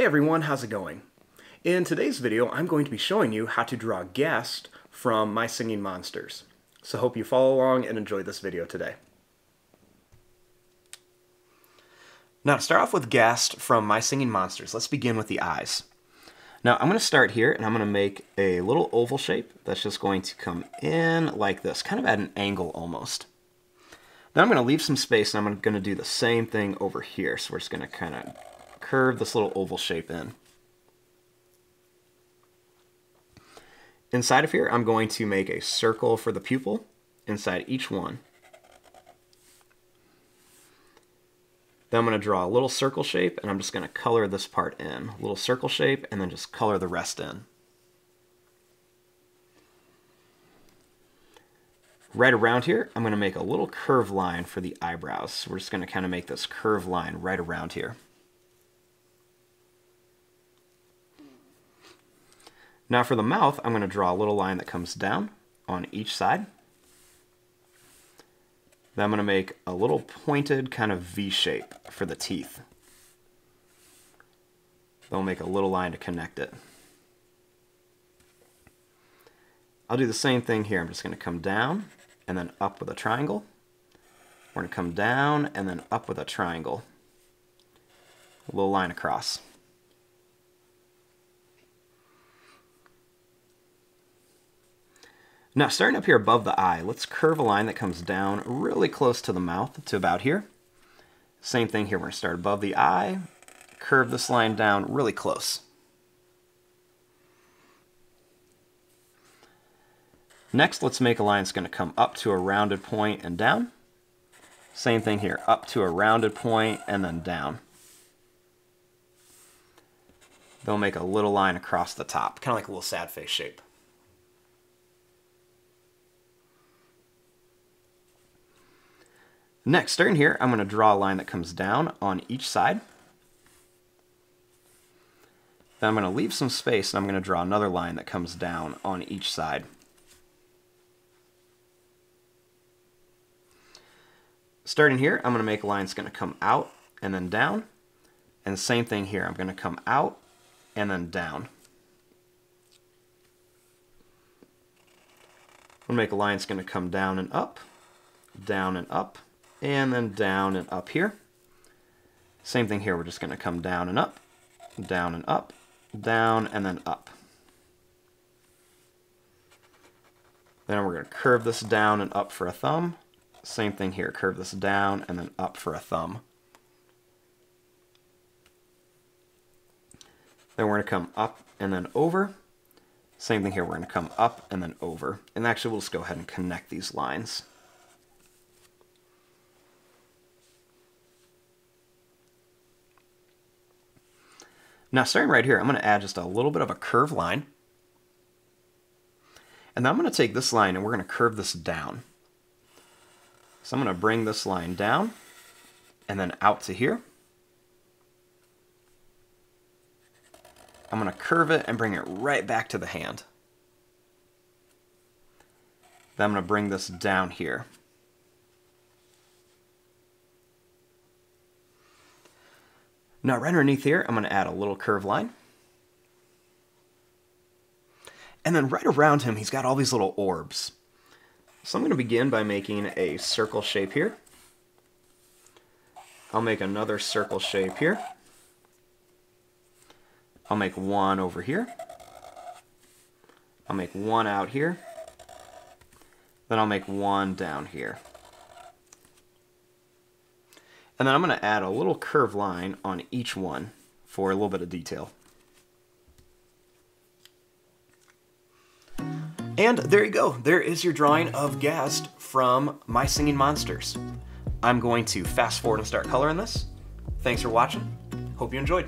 Hey everyone, how's it going? In today's video, I'm going to be showing you how to draw Ghazt from My Singing Monsters. So hope you follow along and enjoy this video today. Now to start off with Ghazt from My Singing Monsters, let's begin with the eyes. Now I'm going to start here and I'm going to make a little oval shape that's just going to come in like this, kind of at an angle almost. Then I'm going to leave some space and I'm going to do the same thing over here. So we're just going to kind of curve this little oval shape in. Inside of here, I'm going to make a circle for the pupil inside each one. Then I'm going to draw a little circle shape, and I'm just going to color this part in. A little circle shape, and then just color the rest in. Right around here, I'm going to make a little curved line for the eyebrows. So we're just going to kind of make this curved line right around here. Now for the mouth, I'm going to draw a little line that comes down on each side. Then I'm going to make a little pointed kind of V shape for the teeth. Then I'll make a little line to connect it. I'll do the same thing here. I'm just going to come down and then up with a triangle. We're going to come down and then up with a triangle. A little line across. Now starting up here above the eye, let's curve a line that comes down really close to the mouth, to about here. Same thing here, we're going to start above the eye, curve this line down really close. Next, let's make a line that's going to come up to a rounded point and down. Same thing here, up to a rounded point and then down. Then we'll make a little line across the top, kind of like a little sad face shape. Next, starting here, I'm going to draw a line that comes down on each side. Then I'm going to leave some space and I'm going to draw another line that comes down on each side. Starting here, I'm going to make a line that's going to come out and then down. And the same thing here, I'm going to come out and then down. I'm going to make a line that's going to come down and up, and then down and up here. Same thing here, we're just going to come down and up, down and up, down and then up. Then we're going to curve this down and up for a thumb. Same thing here, curve this down and then up for a thumb. Then we're going to come up and then over. Same thing here, we're going to come up and then over. And actually we'll just go ahead and connect these lines. Now starting right here, I'm going to add just a little bit of a curved line. And then I'm going to take this line and we're going to curve this down. So I'm going to bring this line down and then out to here. I'm going to curve it and bring it right back to the hand. Then I'm going to bring this down here. Now right underneath here, I'm going to add a little curved line. And then right around him, he's got all these little orbs. So I'm going to begin by making a circle shape here. I'll make another circle shape here. I'll make one over here. I'll make one out here. Then I'll make one down here. And then I'm going to add a little curved line on each one for a little bit of detail. And there you go. There is your drawing of Ghazt from My Singing Monsters. I'm going to fast forward and start coloring this. Thanks for watching. Hope you enjoyed.